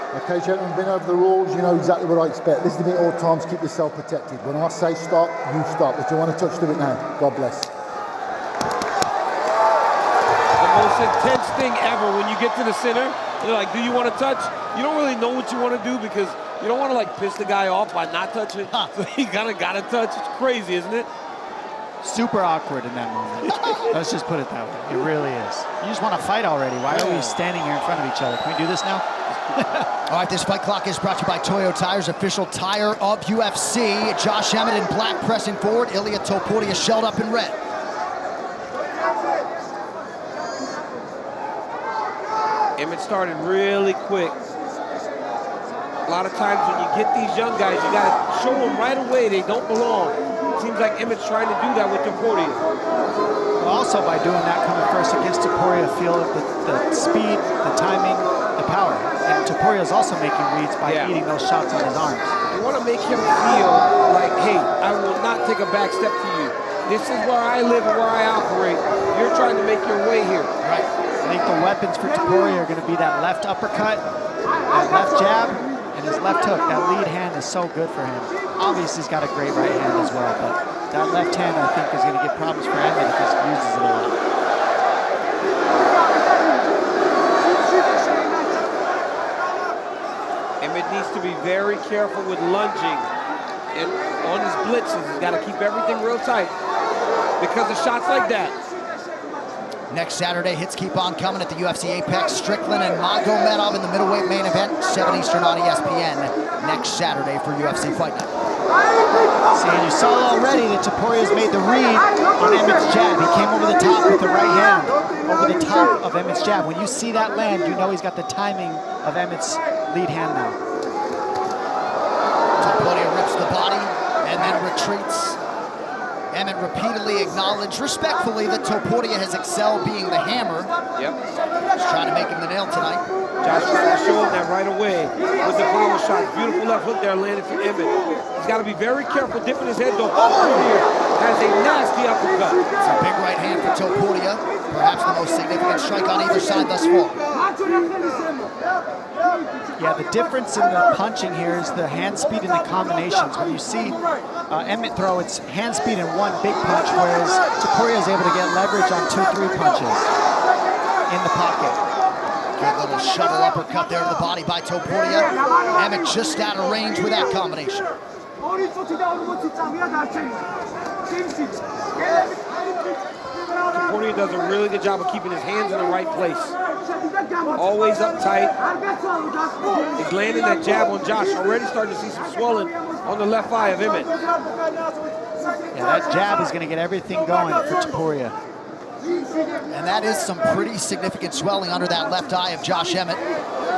Okay, gentlemen, been over the rules, you know exactly what I expect. Listen to me at all times, keep yourself protected. When I say stop, you stop. If you want to touch, do it now. God bless. The most intense thing ever when you get to the center, they're like, do you want to touch? You don't really know what you want to do because you don't want to like piss the guy off by not touching. So you gotta touch. It's crazy, isn't it? Super awkward in that moment. Let's just put it that way. It really is. You just want to fight already. Why are we standing here in front of each other? Can we do this now? All right, this fight clock is brought to you by Toyo Tires, official tire of UFC. Josh Emmett in black pressing forward. Ilya Topuria shelled up in red. Emmett started really quick. A lot of times when you get these young guys, you got to show them right away they don't belong. It seems like Emmett's trying to do that with Topuria. Also, by doing that, coming first against Topuria, feel the speed, the timing, the power. And Topuria is also making reads by eating those shots on his arms. You want to make him feel like, hey, I will not take a back step to you. This is where I live and where I operate. You're trying to make your way here. Right. I think the weapons for Topuria are going to be that left uppercut, that left jab, and his left hook. That lead hand is so good for him. Obviously, he's got a great right hand as well, but that left hand, I think, is going to give problems for Emmet if he uses it a lot. Emmet needs to be very careful with lunging. And on his blitzes, he's got to keep everything real tight because of shots like that. Next Saturday, hits keep on coming at the UFC Apex. Strickland and Magomedov in the middleweight main event, 7 Eastern on ESPN. Next Saturday for UFC Fight Night. See, and you saw already that Topuria's made the read on Emmet's jab. He came over the top with the right hand, over the top of Emmet's jab. When you see that land, you know he's got the timing of Emmet's lead hand now. Topuria rips the body and then retreats. Emmet repeatedly acknowledged respectfully that Topuria has excelled being the hammer. Yep. He's trying to make him the nail tonight. Josh trying to show him that right away with the power shot. Beautiful left hook there landed for Emmet. He's got to be very careful dipping his head though. Here has a nasty uppercut. It's a big right hand for Topuria. Perhaps the most significant strike on either side thus far. Yeah, the difference in the punching here is the hand speed and the combinations. When you see Emmet throw, it's hand speed in one big punch, whereas Topuria is able to get leverage on 2-3 punches in the pocket. Good little shuttle uppercut there to the body by Topuria. Emmet just out of range with that combination. Topuria does a really good job of keeping his hands in the right place. Always uptight. He's landing that jab on Josh. Already starting to see some swelling on the left eye of Emmet. Yeah, that jab is going to get everything going for Topuria. And that is some pretty significant swelling under that left eye of Josh Emmett.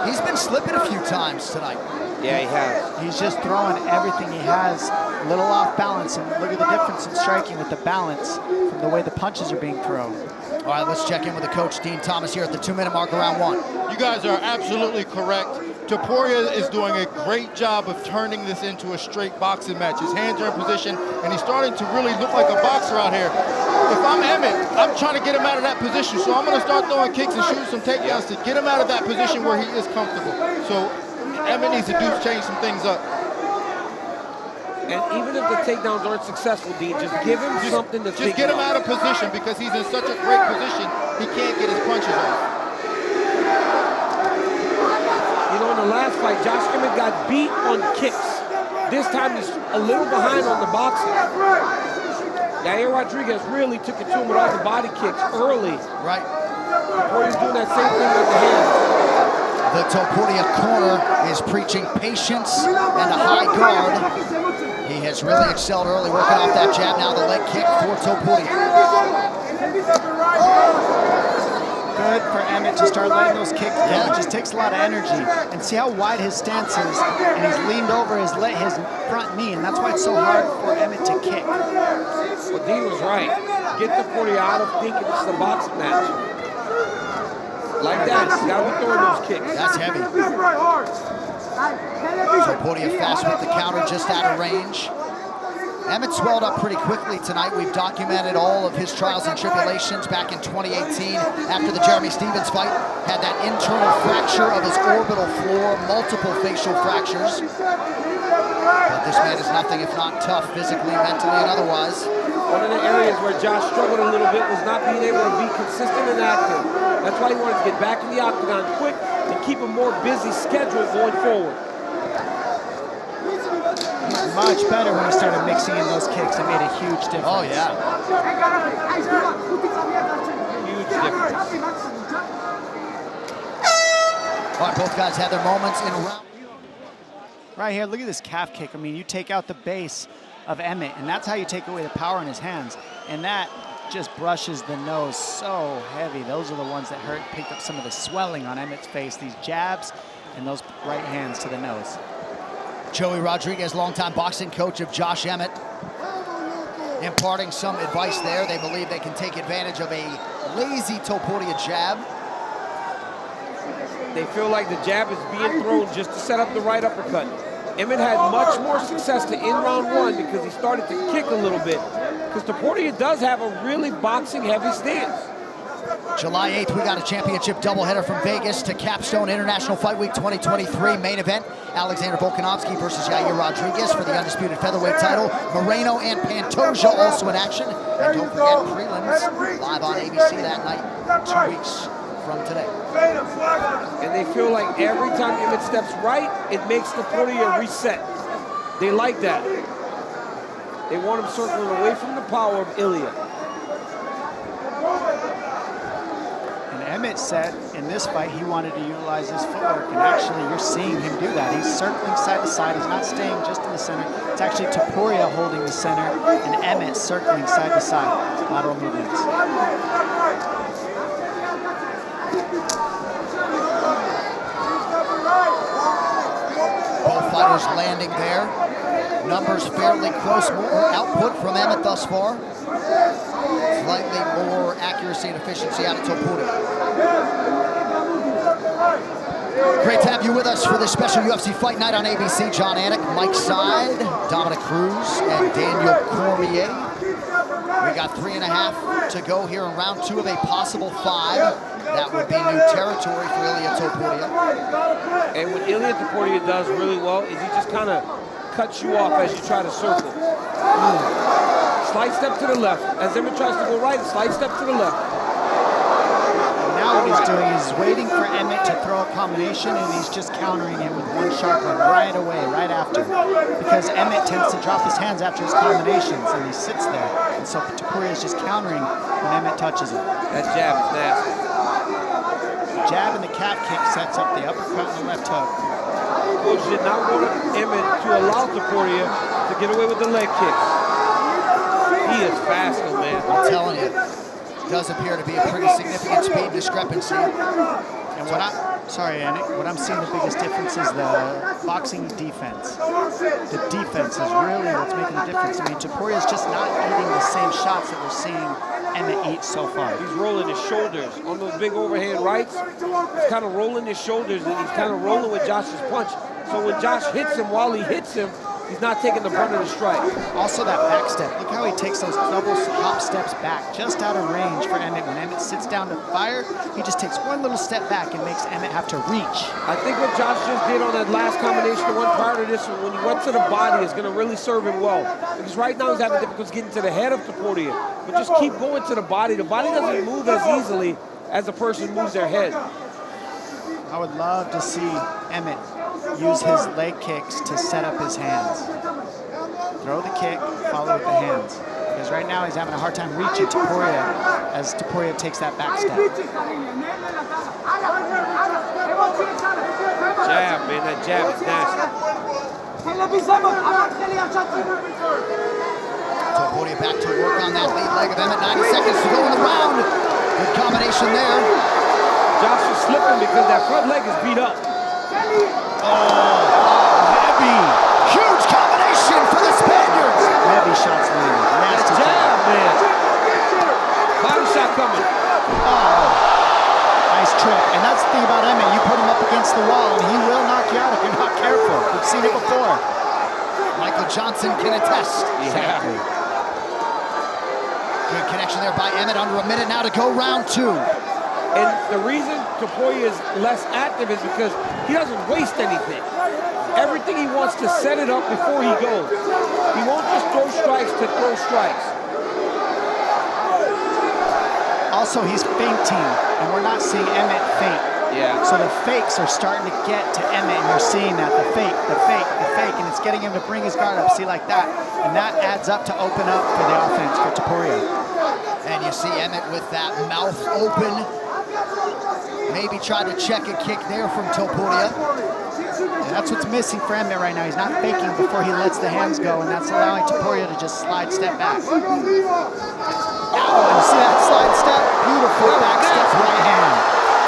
He's been slipping a few times tonight. Yeah, he has. He's just throwing everything he has, a little off balance, and look at the difference in striking with the balance from the way the punches are being thrown. All right, let's check in with the coach, Dean Thomas, here at the 2-minute mark of round 1. You guys are absolutely correct. Topuria is doing a great job of turning this into a straight boxing match. His hands are in position, and he's starting to really look like a boxer out here. If I'm Emmet, I'm trying to get him out of that position, so I'm going to start throwing kicks and shooting some takedowns to get him out of that position where he is comfortable. So Emmet needs to change some things up. And even if the takedowns aren't successful, Dean, just give him something to Just get him out of position because he's in such a great position, he can't get his punches off. You know, in the last fight, Josh Emmett got beat on kicks. This time he's a little behind on the boxing. Yair Rodriguez really took it to him with all the body kicks early. Right. Topuria's doing that same thing with the hands. The Topuria corner is preaching patience and a high guard. He has really excelled early, working off that jab. Now the leg kick for Topuria. Good for Emmet to start letting those kicks go. It just takes a lot of energy. And see how wide his stance is, and he's leaned over his front knee, and that's why it's so hard for Emmet to kick. Well, Dean was right. Get Topuria out of thinking this is a boxing match. Like that, you gotta be throwing those kicks. That's heavy. Topuria fast with the counter, just out of range. Emmett swelled up pretty quickly tonight. We've documented all of his trials and tribulations back in 2018 after the Jeremy Stevens fight. Had that internal fracture of his orbital floor, multiple facial fractures. But this man is nothing if not tough physically, mentally, and otherwise. One of the areas where Josh struggled a little bit was not being able to be consistent and active. That's why he wanted to get back in the octagon quick and keep a more busy schedule going forward. Much better when he started mixing in those kicks. It made a huge difference. Oh, yeah. Huge difference. All right, both guys had their moments in round. Right here, look at this calf kick. I mean, you take out the base of Emmet, and that's how you take away the power in his hands. And that just brushes the nose so heavy. Those are the ones that hurt, picked up some of the swelling on Emmet's face, these jabs and those right hands to the nose. Joey Rodriguez, longtime boxing coach of Josh Emmett, imparting some advice there. They believe they can take advantage of a lazy Topuria jab. They feel like the jab is being thrown just to set up the right uppercut. Emmet had much more success to end round one because he started to kick a little bit. Because Topuria does have a really boxing-heavy stance. July 8th, we got a championship doubleheader from Vegas to Capstone International Fight Week 2023 main event. Alexander Volkanovski versus Yair Rodriguez for the undisputed featherweight title. Moreno and Pantoja also in action. And don't forget prelims live on ABC that night, 2 weeks from today. And they feel like every time Emmet steps right, it makes Topuria reset. They like that. They want him circling away from the power of Ilya. Emmet said in this fight he wanted to utilize his footwork, and actually you're seeing him do that. He's circling side to side. He's not staying just in the center. It's actually Topuria holding the center and Emmet circling side to side. Lateral movements. Both fighters landing there. Numbers fairly close. More output from Emmet thus far. Slightly more accuracy and efficiency out of Topuria. Great to have you with us for this special UFC Fight Night on ABC. John Anik, Mike Side, Dominic Cruz, and Daniel Cormier. We got 3.5 to go here in round 2 of a possible 5. That would be new territory for Ilya Topuria. And what Ilya Topuria does really well is he just kind of cuts you off as you try to circle. Slight step to the left. As Emmet tries to go right, a slight step to the left. And now what he's doing is waiting for Emmet to throw a combination, and he's just countering him with one sharp one right away, right after. Because Emmet tends to drop his hands after his combinations, and he sits there. And so Topuria is just countering when Emmet touches him. That jab is nasty. The jab and the calf kick sets up the uppercut and the left hook. Coach did not want Emmet to allow Topuria to get away with the leg kicks. He is fast, though, man. I'm telling you, it does appear to be a pretty significant speed discrepancy. And what I'm seeing the biggest difference is the boxing defense. The defense is really what's making the difference. I mean, Topuria is just not eating the same shots that we're seeing Emmet eat so far. He's rolling his shoulders on those big overhand rights. He's kind of rolling his shoulders, and he's kind of rolling with Josh's punch. So when Josh hits him, while he hits him, he's not taking the brunt of the strike. Also that back step. Look how he takes those double hop steps back, just out of range for Emmet. When Emmet sits down to fire, he just takes one little step back and makes Emmet have to reach. I think what Josh just did on that last combination, the one prior to this one, when he went to the body, is going to really serve him well. Because right now he's having difficulty getting to the head of Topuria. But just keep going to the body. The body doesn't move as easily as a person moves their head. I would love to see Emmet use his leg kicks to set up his hands. Throw the kick, follow with the hands. Because right now he's having a hard time reaching Topuria as Topuria takes that back step. Jab, man, that jab is nasty. Topuria back to work on that lead leg of Emmet. 90 seconds to go in the round. Good combination there. Josh is slipping because that front leg is beat up. Heavy! Huge combination for the Spaniards. Heavy shots landed. Nasty Jab, man. Body shot coming. Nice trip. And that's the thing about Emmet. You put him up against the wall and he will knock you out if you're not careful. We've seen it before. Michael Johnson can attest. Exactly. Good connection there by Emmet. Under a minute now to go, round 2. And the reason Topuria is less active is because he doesn't waste anything. Everything he wants to set it up before he goes. He won't just throw strikes to throw strikes. Also, he's feinting, and we're not seeing Emmet feint. Yeah. So the fakes are starting to get to Emmet, and you're seeing that, the fake, and it's getting him to bring his guard up, see, like that. And that adds up to open up for the offense for Topuria. And you see Emmet with that mouth open. Maybe tried to check a kick there from Topuria. And that's what's missing for Emmet right now. He's not faking before he lets the hands go, and that's allowing Topuria to just slide step back. Oh, you see that slide step? Beautiful back step right hand.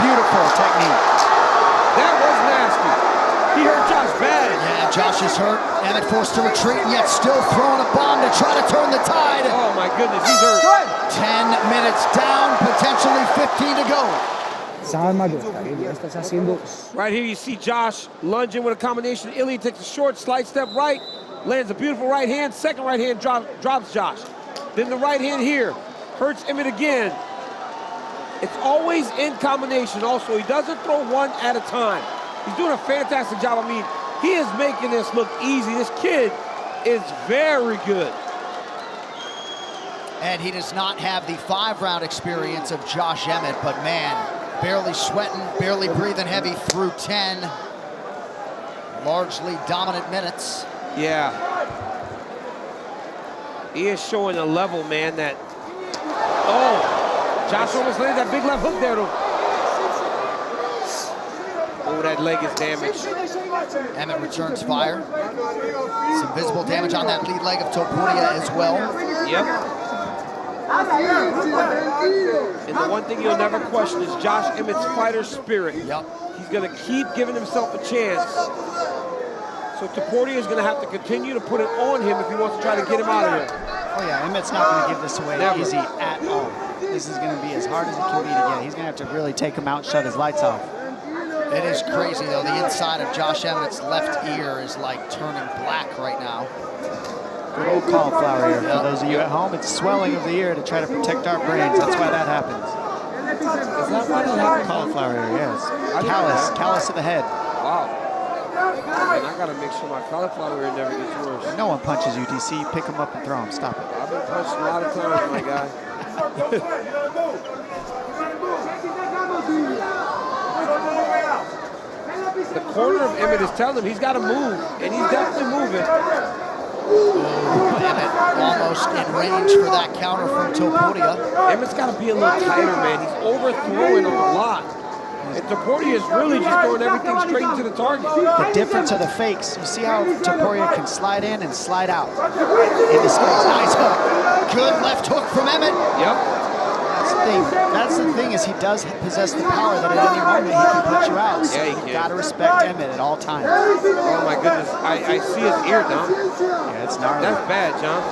Beautiful technique. That was nasty. He hurt Josh bad. Yeah, Josh is hurt. Emmet forced to retreat, and yet still throwing a bomb to try to turn the tide. Oh my goodness, he's hurt. 10 minutes down, potentially 15 to go. Right here you see Josh lunging with a combination. Ilya takes a short slide step right, lands a beautiful right hand. Second right hand drops Josh. Then the right hand here hurts Emmet again. It's always in combination also. He doesn't throw one at a time. He's doing a fantastic job. I mean, he is making this look easy. This kid is very good. And he does not have the 5-round experience of Josh Emmet, but man, barely sweating, barely breathing heavy through 10. Largely dominant minutes. Yeah. He is showing a level, man, that... Oh! Josh almost landed that big left hook there, though. Oh, that leg is damaged. Emmet returns fire. Some visible damage on that lead leg of Topuria as well. Yep. And the one thing you'll never question is Josh Emmett's fighter spirit. Yep. He's going to keep giving himself a chance. So Topuria is going to have to continue to put it on him if he wants to try to get him out of here. Oh yeah, Emmet's not going to give this away easy at all. This is going to be as hard as it can be to get. He's going to have to really take him out and shut his lights off. It is crazy, though. The inside of Josh Emmett's left ear is like turning black right now. Good old cauliflower ear. For those of you at home, it's swelling of the ear to try to protect our brains. That's why that happens. Is that why that happens? Cauliflower ear, yes. Callus of the head. Wow. Man, I got to make sure my cauliflower ear never gets worse. No one punches you, DC. You pick them up and throw them. Stop it. I've been punched a lot of times, my guy. The corner of Emmet is telling him he's got to move, and he's definitely moving. Emmet almost in range for that counter from Topuria. Emmett's got to be a little tighter, man. He's overthrowing a lot. And Topuria is really just throwing everything straight into the target. The difference are the fakes. You see how Topuria can slide in and slide out. In this case, nice hook. Good left hook from Emmet. Yep. That's the thing is he does possess the power that at any moment he can put you out. So Yeah, he you can. gotta respect Emmet at all times. Oh my goodness, I see his ear, John. Yeah, it's gnarly. That's bad, John.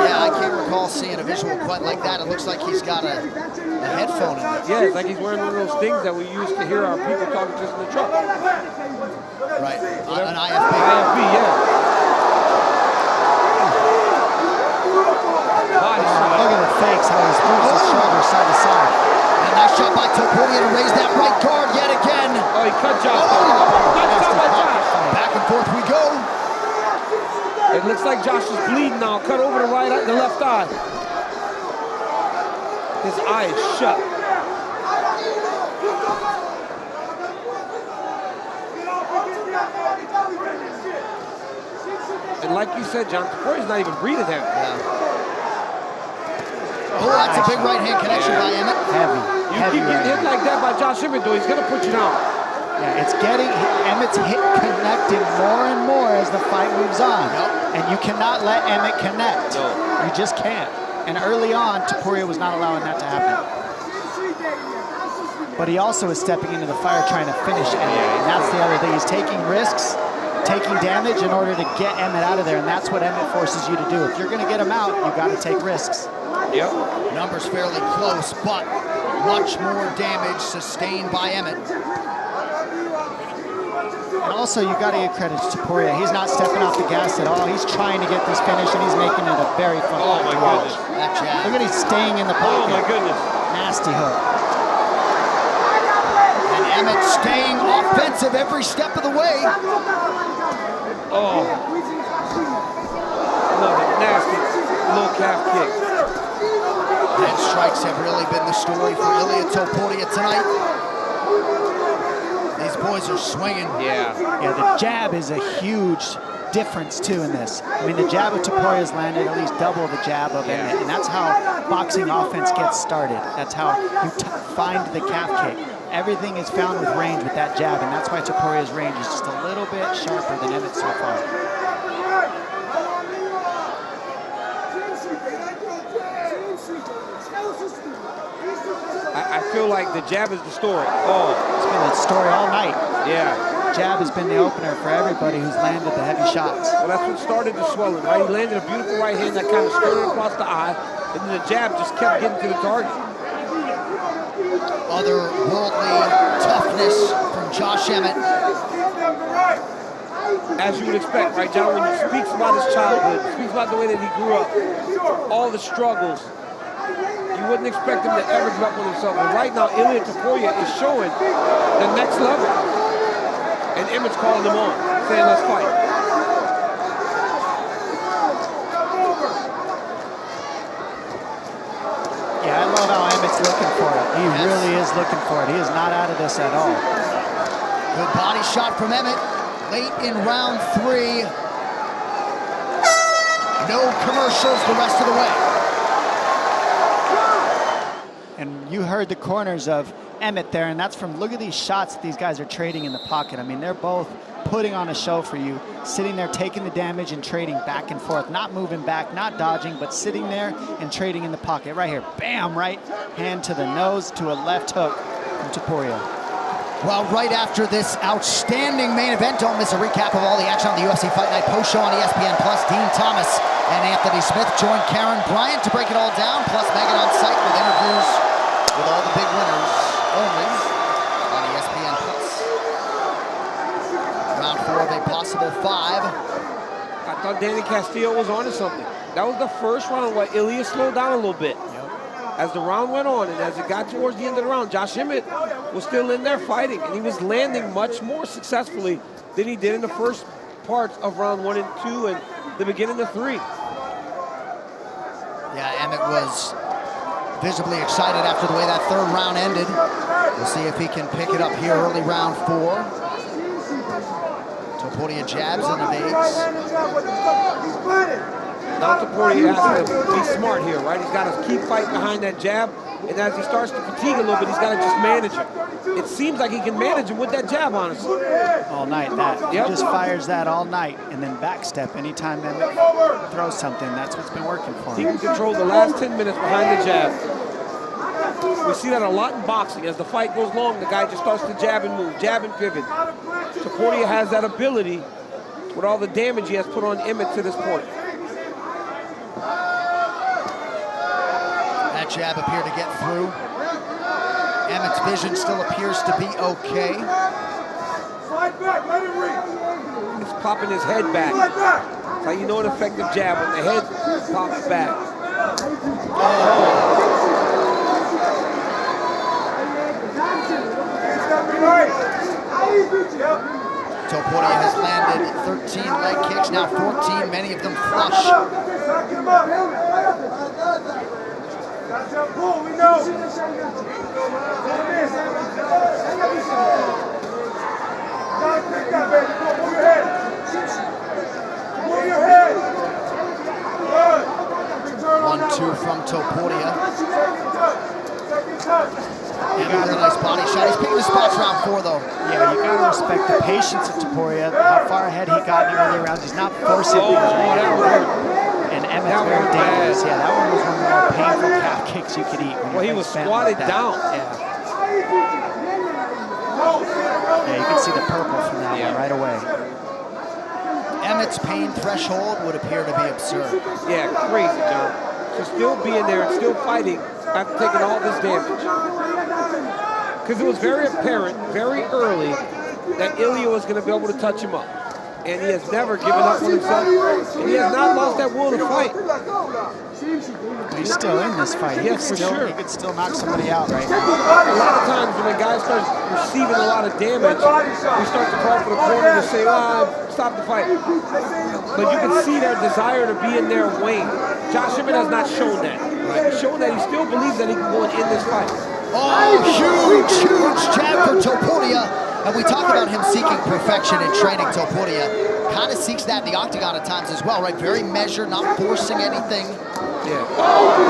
Yeah, I can't recall seeing a visual quite like that. It looks like he's got a headphone in it. Yeah, it's like he's wearing one of those things that we used to hear our people talking to us in the truck. Right, an IFB. IFB, yeah. Body shot. Look at the fakes, how he moves his shoulders side to side. And nice shot by Topuria to raise that right guard yet again. Oh, he cut Josh. Oh, Nice shot by Josh. back and forth we go. It looks like Josh is bleeding now. Cut over the the left eye. His eye is shut. And like you said, John, Topuria's not even breathing heavy. Oh, that's a big right hand connection by Emmet. Heavy. You keep getting hit like that by Josh Emmett, though, he's gonna put you down. Yeah, it's getting, Emmett's hit connecting more and more as the fight moves on. And you cannot let Emmet connect. No. You just can't. And early on, Topuria was not allowing that to happen. But he also is stepping into the fire trying to finish Emmet. And that's the other thing. He's taking risks, taking damage in order to get Emmet out of there. And that's what Emmet forces you to do. If you're going to get him out, you got to take risks. Yep. Numbers fairly close, but much more damage sustained by Emmet. And also, you got to give credit to Topuria. He's not stepping off the gas at all. He's trying to get this finish, and he's making it a very fun Oh, my goodness. That jab. Look at he's staying in the pocket. Oh, my goodness. Nasty hook. And Emmet staying offensive every step of the way. Oh. Love it. Nasty low calf kick. Head strikes have really been the story for Ilya Topuria tonight. These boys are swinging. Yeah. Yeah, the jab is a huge difference, too, in this. I mean, the jab of Topuria's landed at least double the jab of Emmet, and that's how boxing offense gets started. That's how you find the calf kick. Everything is found with range with that jab, and that's why Topuria's range is just a little bit sharper than Emmet's so far. I feel like the jab is the story. Oh. It's been the story all night. Yeah. Jab has been the opener for everybody who's landed the heavy shots. Well, that's what started the swelling, right? He landed a beautiful right hand that kind of skirted across the eye, and then the jab just kept getting to the target. Otherworldly toughness from Josh Emmett. As you would expect, right, John, when he speaks about his childhood, speaks about the way that he grew up, all the struggles, you wouldn't expect him to ever give up on himself. But right now, Ilya Topuria is showing the next level. And Emmet's calling him on, saying, let's fight. Yeah, I love how Emmet's looking for it. He really is looking for it. He is not out of this at all. Good body shot from Emmet. Late in round 3. No commercials the rest of the way. And you heard the corners of Emmet there, and that's from, look at these shots that these guys are trading in the pocket. I mean, they're both putting on a show for you, sitting there taking the damage and trading back and forth, not moving back, not dodging, but sitting there and trading in the pocket. Right here, bam, right hand to the nose to a left hook from Topuria. Well, right after this outstanding main event, don't miss a recap of all the action on the UFC Fight Night post show on ESPN+. Dean Thomas and Anthony Smith join Karen Bryant to break it all down, plus Megan on site with interviews with all the big winners only on ESPN+. Round 4 of a possible 5. I thought Danny Castillo was onto something. That was the first round where Ilya slowed down a little bit. As the round went on and as it got towards the end of the round, Josh Emmett was still in there fighting, and he was landing much more successfully than he did in the first parts of round 1 and 2 and the beginning of 3. Yeah, Emmett was visibly excited after the way that third round ended. We'll see if he can pick it up here early round 4. Topuria jabs and evades. Now Topuria has to be smart here, right? He's got to keep fighting behind that jab, and as he starts to fatigue a little bit, he's got to just manage it. It seems like he can manage him with that jab, honestly. All night, that. He just fires that all night, and then backstep anytime Emmet throws something. That's what's been working for He him. can control the last 10 minutes behind the jab. We see that a lot in boxing. As the fight goes long, the guy just starts to jab and move, jab and pivot. Topuria has that ability with all the damage he has put on Emmet to this point. That jab appeared to get through. Emmett's vision still appears to be okay. It's popping his head back. That's how you know an effective jab, when the head pops back. Topuria has landed 13 leg kicks, now 14, many of them flush. One-two from Topuria. And a really nice body shot. He's picking the spots round 4, though. Yeah, you gotta respect the patience of Topuria, how far ahead he got in the early rounds. He's not forcing things right now. And Emmett's very dangerous. Yeah, that one was one of the more painful calf kicks you could eat. Well, he was squatted down. Yeah, you can see the purple from that one right away. Emmett's pain threshold would appear to be absurd. Yeah, crazy, John. To still be in there and still fighting after taking all this damage. Because it was very apparent, very early, that Ilya was going to be able to touch him up. And he has never given up on himself. And he has not lost that will to fight. He's still in this fight. Yes, for sure. He could still knock somebody out right now. A lot of times when a guy starts receiving a lot of damage, we start to call for the corner to say, stop the fight. But you can see their desire to be in there wane. Josh Emmett has not shown that. He's shown that he still believes that he can go and end this fight. Oh, huge jab for Topuria. And we talk about him seeking perfection in training. Topuria kind of seeks that in the octagon at times as well, right? Very measured, not forcing anything. Yeah.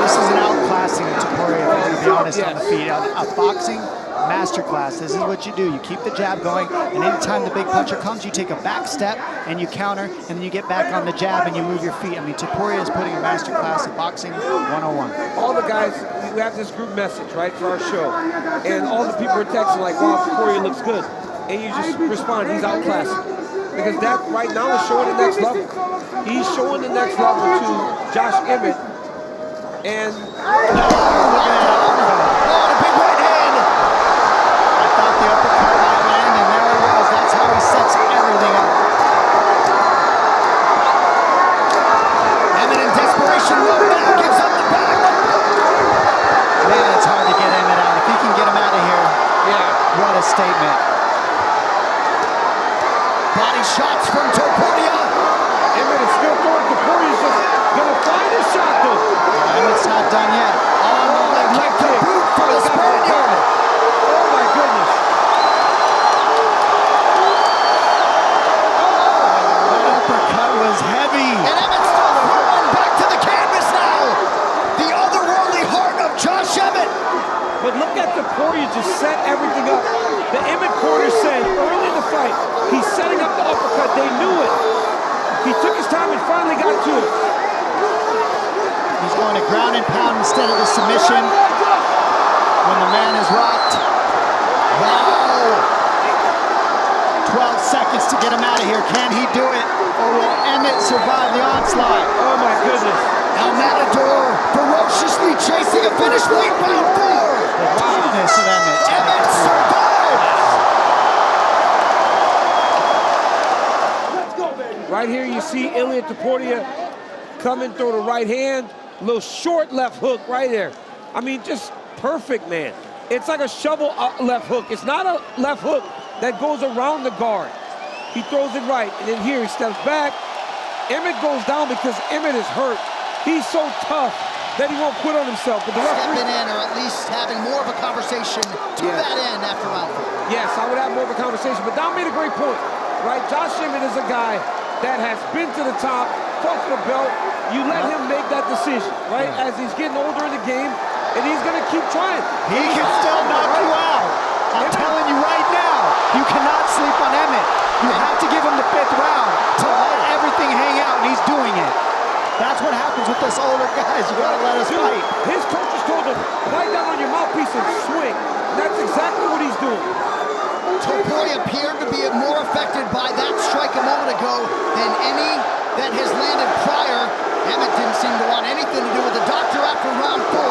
This is an outclassing of Topuria, if I'm going to be honest, on the feet. A boxing masterclass. This is what you do. You keep the jab going, and anytime the big puncher comes, you take a back step and you counter, and then you get back on the jab and you move your feet. I mean, Topuria is putting a masterclass of boxing 101. All the guys, we have this group message, right, for our show, and all the people are texting like, wow, Topuria looks good. And you just respond, he's outclassing. Because that right now is showing the next level. He's showing the next level to Josh Emmett. And Oh, the big right hand. I thought the uppercut might land, and there it was. That's how he sets everything up. Emmett in desperation mode now gives up the back. Man, it's hard to get Emmett out. If he can get him out of here, what a statement. Body shots from Topuria. Emmett is still throwing. Topuria's just gonna find his shot though. Emmett's not done yet. Oh, the kick to boot for the Spaniard. Oh my goodness. That uppercut was heavy. And Emmett's still throwing back to the canvas now. The otherworldly heart of Josh Emmett. But look at Topuria just set everything up. The Emmett corner said early in the fight, he's setting up the uppercut. They knew it. He took his time and finally got to it. He's going to ground and pound instead of the submission when the man is rocked. Wow. 12 seconds to get him out of here. Can he do it? Or will Emmett survive the onslaught? Oh my goodness. El Matador ferociously chasing a finish late round 4. The toughness of Emmett. Emmett survives. Right here you see Ilya Topuria come and throw the right hand. Little short left hook right there. I mean, just perfect, man. It's like a shovel left hook. It's not a left hook that goes around the guard. He throws it right, and then here he steps back. Emmett goes down because Emmett is hurt. He's so tough that he won't quit on himself. But the referee, Stepping in, or at least having more of a conversation to that end after round 4. yes, I would have more of a conversation. But Don made a great point, right? Josh Emmett is a guy that has been to the top, fought for the belt. You let him make that decision, right? As he's getting older in the game, and he's gonna keep trying. He can still knock you out. I'm telling you right now, you cannot sleep on Emmett. You have to give him the 5th round to let everything hang out, and he's doing it. That's what happens with us older guys. You gotta let us fight. His coaches told him, lie down on your mouthpiece and swing. And that's exactly what he's doing. Topuria appeared to be more affected by that strike a moment ago than any that has landed prior. Emmett didn't seem to want anything to do with the doctor after round 4,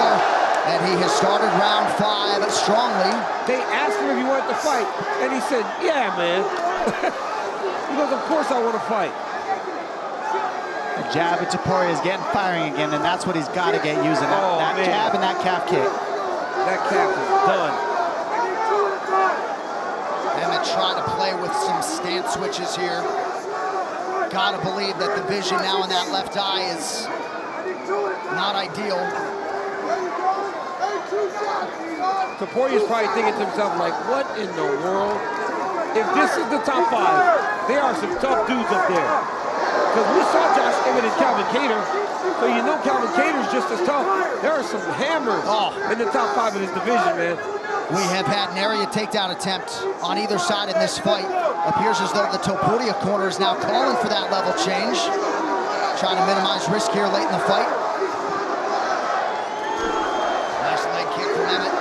and he has started round 5 strongly. They asked him if he wanted to fight, and he said, yeah, man. He goes, of course I want to fight. The jab at Topuria is getting firing again, and that's what he's got to get using. That jab and that calf kick. That calf is done. Emmett trying to play with some stance switches here. Gotta believe that the vision now in that left eye is not ideal. Topuria's probably thinking to himself, like, what in the world? If this is the top 5, there are some tough dudes up there. Because we saw Josh Emmett and Calvin Kattar, so you know Calvin Cater's just as tough. There are some hammers in the top 5 of this division, man. We have had an area takedown attempt on either side in this fight. Appears as though the Topuria corner is now calling for that level change. Trying to minimize risk here late in the fight. Nice leg kick from Emmett.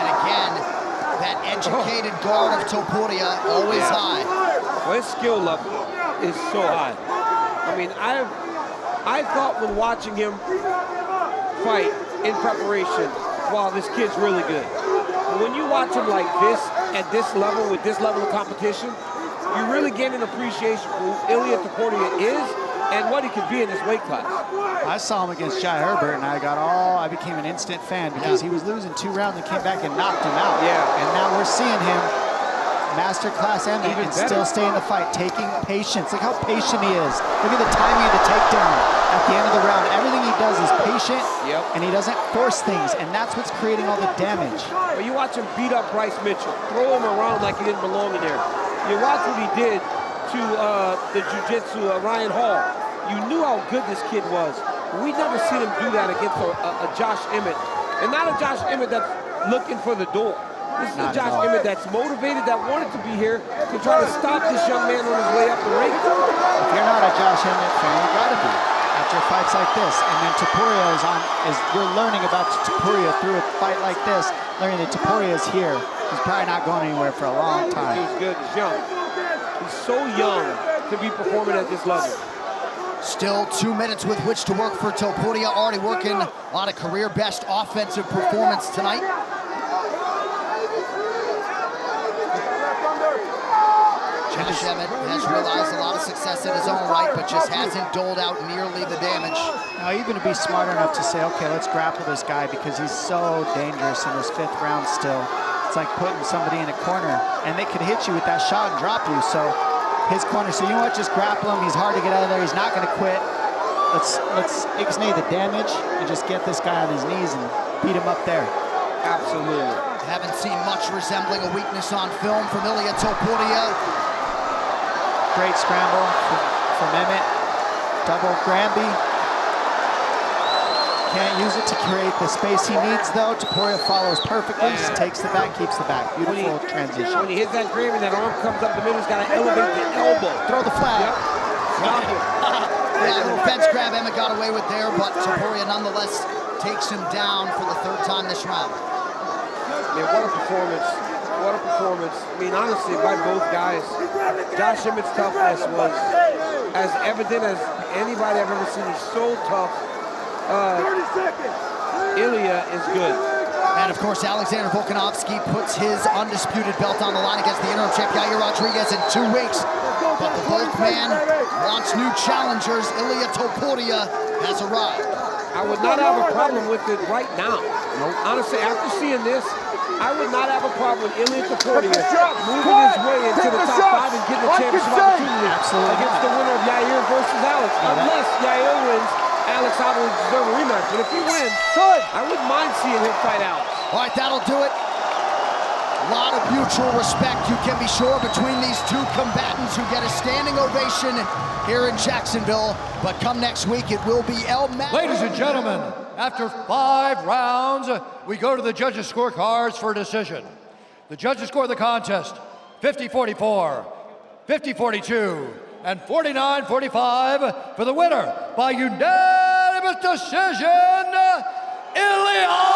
And again, that educated guard of Topuria, always high. Well, his skill level is so high. I mean, I thought when watching him fight in preparation wow, this kid's really good. But when you watch him like this, at this level, with this level of competition, you really get an appreciation for who Ilya Topuria is and what he could be in this weight class. I saw him against Jai Herbert, and I became an instant fan because he was losing 2 rounds and came back and knocked him out. Yeah. And now we're seeing him masterclass Emmet and still stay in the fight, taking patience. Look how patient he is. Look at the timing of the takedown at the end of the round. Everything he does is patient, and he doesn't force things, and that's what's creating all the damage. But you watch him beat up Bryce Mitchell, throw him around like he didn't belong in there. You watch what he did to the jiu-jitsu Ryan Hall. You knew how good this kid was. We never seen him do that against a Josh Emmett. And not a Josh Emmett that's looking for the door. This is a Josh Emmett that's motivated, that wanted to be here to try to stop this young man on his way up the ring. If you're not a Josh Emmett fan, you gotta be after fights like this. And then Topuria we're learning about Topuria through a fight like this, learning that Topuria is here. He's probably not going anywhere for a long time. He's good, he's young. He's so young to be performing at this level. Still 2 minutes with which to work for Topuria, already working on a career-best offensive performance tonight. Josh Emmett has realized a lot of success in his own right, but just hasn't doled out nearly the damage. Now, you're going to be smart enough to say, okay, let's grapple this guy because he's so dangerous in his 5th round still. It's like putting somebody in a corner, and they could hit you with that shot and drop you. So his corner, so you know what, just grapple him. He's hard to get out of there. He's not going to quit. Let's ixnay the damage and just get this guy on his knees and beat him up there. Absolutely. Haven't seen much resembling a weakness on film from Ilya Topuria. Great scramble from Emmet. Double Granby. Can't use it to create the space he needs, though. Topuria follows perfectly. Just takes the back, keeps the back. Beautiful transition. When he hits that Granby, that arm comes up the middle. He's got to elevate the elbow. Throw the flag. Stop it. Yeah, the fence grab Emmet got away with there, but Topuria nonetheless takes him down for the 3rd time this round. Man, what a performance. What a performance. I mean, honestly, by both guys, Josh Emmett's toughness was as evident as anybody I've ever seen. He's so tough. Ilya is good. And of course, Alexander Volkanovski puts his undisputed belt on the line against the interim champ Yair Rodriguez in 2 weeks. But the Volk man wants new challengers. Ilya Topuria has arrived. I would not have a problem with it right now. Nope. Honestly, after seeing this, I would not have a problem with Ilya Topuria moving his way into the top 5 and getting a championship opportunity against the winner of Yair versus Alex. Unless Yair wins, Alex obviously deserves a rematch. But if he wins, I wouldn't mind seeing him fight Alex. All right, that'll do it. A lot of mutual respect, you can be sure, between these two combatants who get a standing ovation here in Jacksonville. But come next week, it will be El Mac. Ladies and gentlemen, after 5 rounds, we go to the judges' scorecards for a decision. The judges score the contest 50-44, 50-42, and 49-45 for the winner by unanimous decision, Ilya